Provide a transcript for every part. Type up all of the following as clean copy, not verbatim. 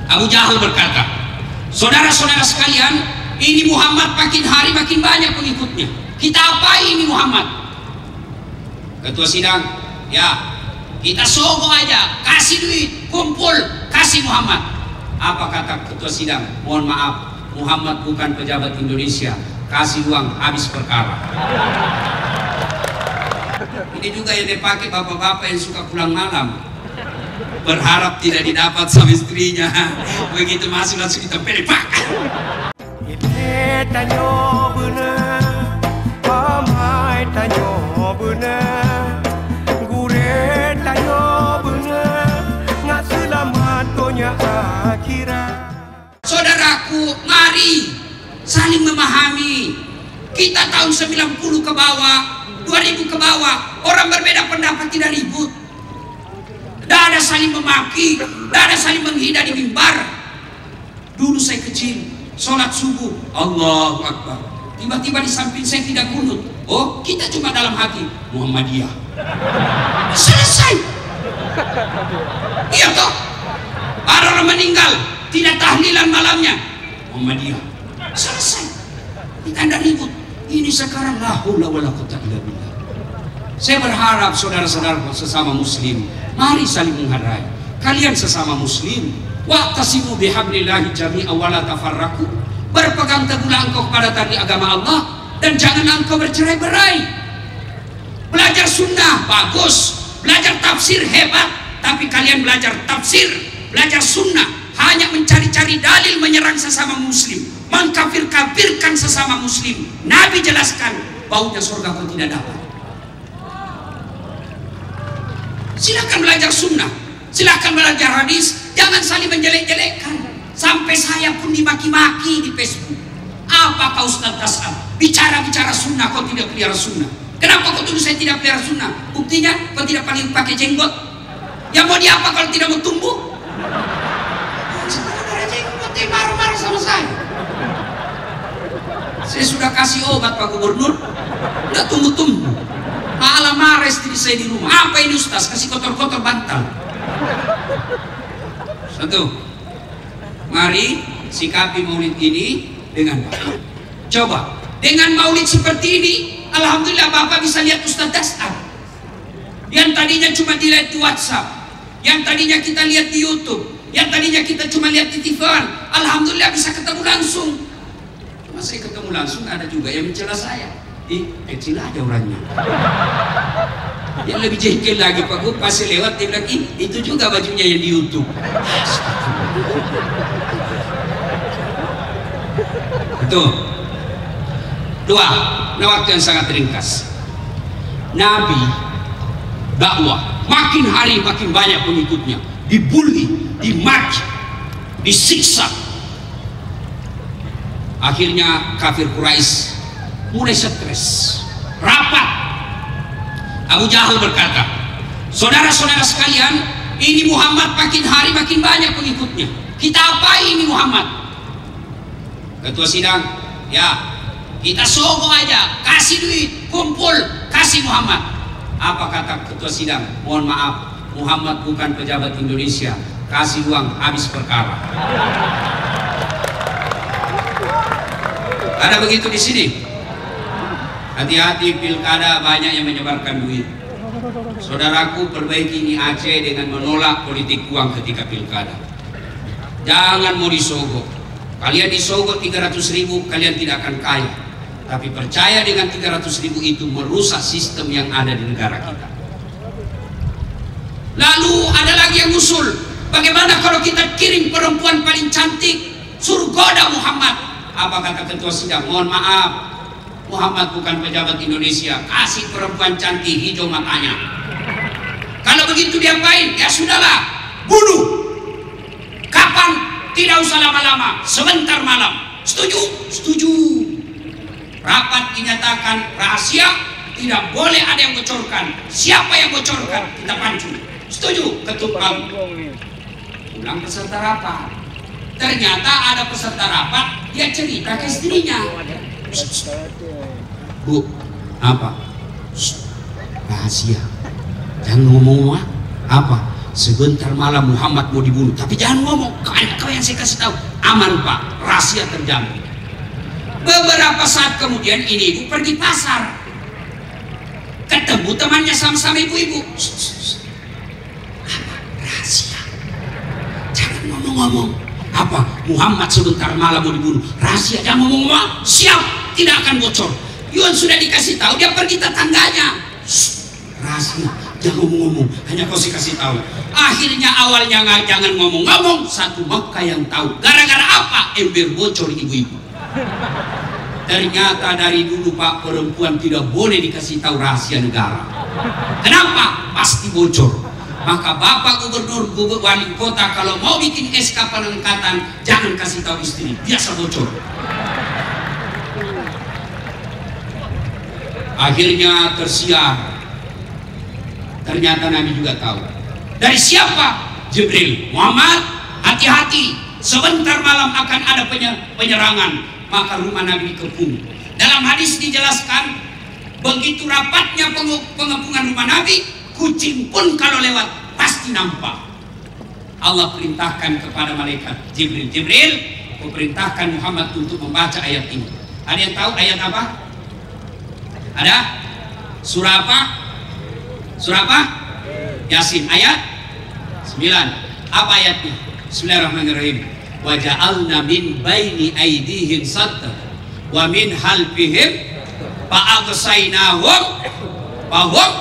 Abu Jahal berkata, saudara-saudara sekalian, ini Muhammad makin hari makin banyak pengikutnya. Kita apai ini Muhammad? Ketua sidang, ya kita sogo aja, kasih duit, kumpul, kasih Muhammad. Apa kata ketua sidang? Mohon maaf, Muhammad bukan pejabat Indonesia, kasih uang habis perkara. Ini juga yang dipakai bapak-bapak yang suka pulang malam, berharap tidak didapat sama istrinya. Begitu masuk langsung ditempel, pak. Tanyo bener, amai tanyo bener, gure tanyo bener, nggak selamat dunia akhirat. Saudaraku, mari saling memahami. Kita tahun 90 ke bawah, 2000 ke bawah, orang berbeda pendapat tidak ribut. Tidak ada saling memaki, tidak ada saling menghina di mimbar. Dulu saya kecil, sholat subuh, Allahu Akbar. Tiba-tiba di samping saya tidak kunut. Oh, kita cuma dalam hati, Muhammadiyah. Selesai. Iya toh? Orang meninggal, tidak tahlilan malamnya, Muhammadiyah. Selesai. Kita tidak ribut. Ini sekarang la haula wala quwwata illa billah. Saya berharap saudara-saudara sesama muslim, mari saling menghargai. Kalian sesama muslim, wa'tasimu bihablillahi jami'a wa la tafarraqu. Berpegang teguhlah engkau kepada tali agama Allah dan jangan engkau bercerai-berai. Belajar sunnah bagus, belajar tafsir hebat, tapi kalian belajar tafsir, belajar sunnah hanya mencari-cari dalil menyerang sesama muslim, mengkafir-kafirkan sesama muslim. Nabi jelaskan baunya surga kau tidak dapat. Silakan belajar sunnah, silakan belajar hadis, jangan saling menjelek-jelekkan. Sampai saya pun dimaki-maki di Facebook. Apa kau Ustaz Tas'ab? Bicara-bicara sunnah kau tidak pelihara sunnah. Kenapa kau tuduh saya tidak pelihara sunnah? Buktinya kau tidak pakai jenggot. Yang mau diapa kalau tidak mau tumbuh? Sekarang ada jenggot yang marah-marah sama saya. Saya sudah kasih obat Pak Gubernur, udah tumbuh-tumbuh. Malah marah istri saya di rumah. Apa ini Ustaz? Kasih kotor-kotor bantal. Satu, mari sikapi maulid ini dengan baik. Coba, dengan maulid seperti ini, alhamdulillah Bapak bisa lihat Ustaz Tas'ab. Yang tadinya cuma dilihat di WhatsApp, yang tadinya kita lihat di YouTube, yang tadinya kita cuma lihat di TV, alhamdulillah bisa ketemu langsung. Cuma saya ketemu langsung, ada juga yang mencela saya. Kecil aja orangnya. Yang lebih jengkel lagi Pak Gub, pas lewat dia bilang, itu juga bajunya yang di YouTube. Itu dua, waktu yang sangat ringkas. Nabi dakwah, makin hari makin banyak pengikutnya, dibully, dimaki, disiksa. Akhirnya kafir Quraisy mulai stres, rapat. Abu Jahal berkata, saudara-saudara sekalian, ini Muhammad makin hari makin banyak pengikutnya. Kita apai ini Muhammad? Ketua sidang, ya kita sogo aja, kasih duit, kumpul, kasih Muhammad. Apa kata ketua sidang? Mohon maaf, Muhammad bukan pejabat Indonesia, kasih uang habis perkara. Ada begitu di sini? Hati-hati, pilkada banyak yang menyebarkan duit. Saudaraku, perbaiki ini Aceh dengan menolak politik uang ketika pilkada. Jangan mau disogok. Kalian disogok 300.000, kalian tidak akan kaya. Tapi percaya dengan 300.000 itu merusak sistem yang ada di negara kita. Lalu ada lagi yang usul, bagaimana kalau kita kirim perempuan paling cantik, suruh goda Muhammad? Apa kata ketua sidang? Mohon maaf, Muhammad bukan pejabat Indonesia, kasih perempuan cantik hijau matanya. Kalau begitu diapain? Ya sudahlah, bunuh. Kapan? Tidak usah lama-lama, sebentar malam. Setuju? Setuju. Rapat dinyatakan rahasia, tidak boleh ada yang bocorkan. Siapa yang bocorkan, kita pancu. Setuju? Ketua. Pulang peserta rapat. Ternyata ada peserta rapat, dia cerita ke istrinya. Bu, apa? Rahasia. Jangan ngomong apa? sebentar malam Muhammad mau dibunuh, tapi jangan ngomong, kau yang saya kasih tahu. Aman Pak, rahasia terjamin. Beberapa saat kemudian ini ibu pergi pasar, ketemu temannya sama-sama ibu-ibu. Apa? Rahasia, jangan ngomong-ngomong. Apa? Muhammad sebentar malam mau dibunuh, rahasia, jangan ngomong-ngomong. Siap, tidak akan bocor. Yuan sudah dikasih tahu, dia pergi tetangganya. Rahasia, jangan ngomong-ngomong, hanya kau sih kasih tahu. Akhirnya awalnya jangan ngomong-ngomong, satu Mekah yang tahu. Gara-gara apa? Ember bocor ibu-ibu. Ternyata dari dulu Pak, perempuan tidak boleh dikasih tahu rahasia negara. Kenapa? Pasti bocor. Maka Bapak Gubernur, Wali Kota kalau mau bikin SK pengangkatan, jangan kasih tahu istri, biasa bocor. Akhirnya tersiar. Ternyata Nabi juga tahu. Dari siapa? Jibril. Muhammad, hati-hati, sebentar malam akan ada penyerangan. Maka rumah Nabi dikepung. Dalam hadis dijelaskan, begitu rapatnya pengepungan rumah Nabi, kucing pun kalau lewat pasti nampak. Allah perintahkan kepada malaikat Jibril, Jibril, kau perintahkan Muhammad untuk membaca ayat ini. Ada yang tahu ayat apa? Ada? Surah apa? Surah apa? Yasin ayat 9. Apa ayatnya? Bismillahirrahmanirrahim. Wa ja'alna min baini aydihim sadda wa min halfihim fa'aghsaynahum fahum.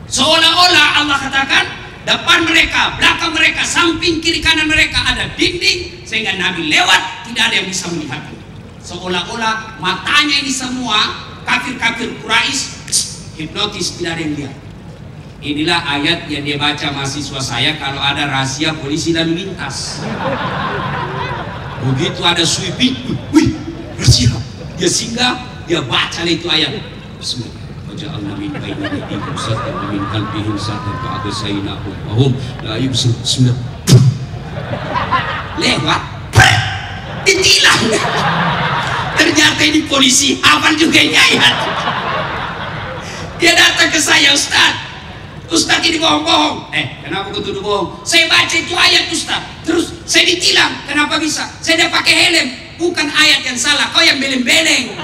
Seolah-olah Allah katakan depan mereka, belakang mereka, samping kiri kanan mereka ada dinding sehingga Nabi lewat tidak ada yang bisa melihatnya. Seolah-olah matanya ini semua kafir-kafir Quraisy hipnotis, tidak ada yang lihat. Inilah ayat yang dia baca mahasiswa saya kalau ada rahasia polisi lalu lintas. Begitu ada sweeping, wih, rahasia. Dia singgah, dia baca itu ayat. Bismillah. Waja'alna min baini aydihim saddan wa min khalfihim saddan fa aghsaynahum wa hum la yubsirun. Bismillah. Lewat, ditilang. Ternyata ini polisi hafal juga ini ayat. Dia datang ke saya, Ustaz ini bohong-bohong. Kenapa kau tuduh bohong? Saya baca itu ayat Ustaz, terus saya ditilang. Kenapa bisa? Saya udah pakai helm. Bukan ayat yang salah, kau yang beleng-beleng.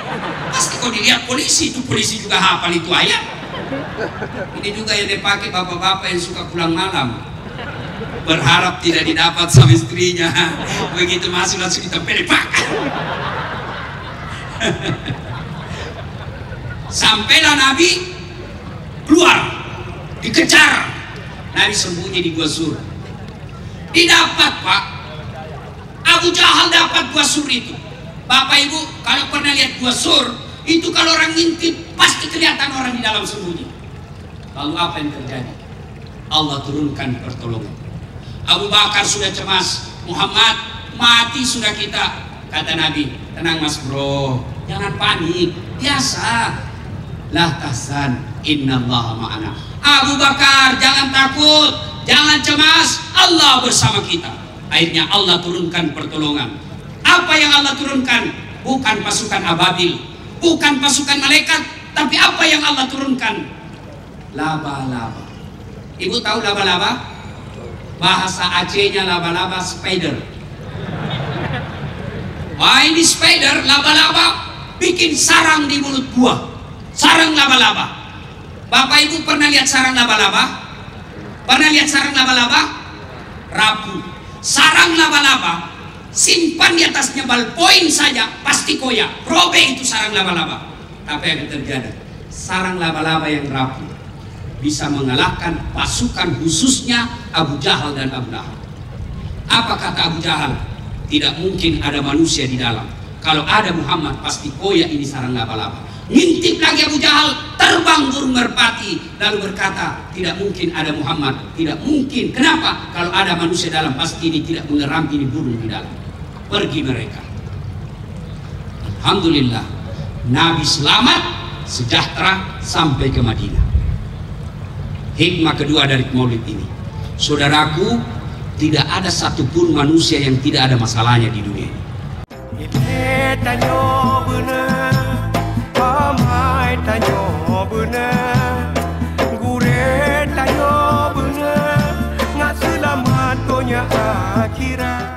Pasti kau dilihat polisi, itu polisi juga hafal itu ayat. Ini juga yang dipakai bapak-bapak yang suka pulang malam, berharap tidak didapat sama istrinya. Begitu masuk langsung ditempel, pak. Sampailah Nabi keluar, dikejar. Nabi sembunyi di gua Sur. Didapat Pak, Abu Jahal dapat gua Sur itu. Bapak Ibu kalau pernah lihat gua Sur, itu kalau orang ngintip pasti kelihatan orang di dalam sembunyi. Lalu apa yang terjadi? Allah turunkan pertolongan. Abu Bakar sudah cemas, Muhammad mati sudah kita. Kata Nabi, tenang Mas Bro, jangan panik, biasa. La tahzan, innallaha ma'ana. Abu Bakar, jangan takut, jangan cemas, Allah bersama kita. Akhirnya Allah turunkan pertolongan. Apa yang Allah turunkan? Bukan pasukan ababil, bukan pasukan malaikat, tapi apa yang Allah turunkan? Laba-laba. Ibu tahu laba-laba? Bahasa Acehnya laba-laba spider. Wah, ini spider, laba-laba bikin sarang di mulut buah. Sarang laba-laba. Bapak Ibu pernah lihat sarang laba-laba? Pernah lihat sarang laba-laba? Rapuh. Sarang laba-laba simpan di atasnya ballpoint saja pasti koyak, robek itu sarang laba-laba. Tapi yang terjadi, sarang laba-laba yang rapuh bisa mengalahkan pasukan khususnya Abu Jahal dan Abu Lahab. Apa kata Abu Jahal? Tidak mungkin ada manusia di dalam. Kalau ada Muhammad pasti koyak ini sarang laba-laba. Ngintip lagi Abu Jahal, terbang burung merpati, lalu berkata, tidak mungkin ada Muhammad, tidak mungkin. Kenapa? Kalau ada manusia dalam pasti ini tidak mengeram, ini burung di dalam. Pergi mereka. Alhamdulillah, Nabi selamat, sejahtera sampai ke Madinah. Hikmah kedua dari Maulid ini, saudaraku, tidak ada satupun manusia yang tidak ada masalahnya di dunia ini. Tanyo bener, gure tanyo akhirat.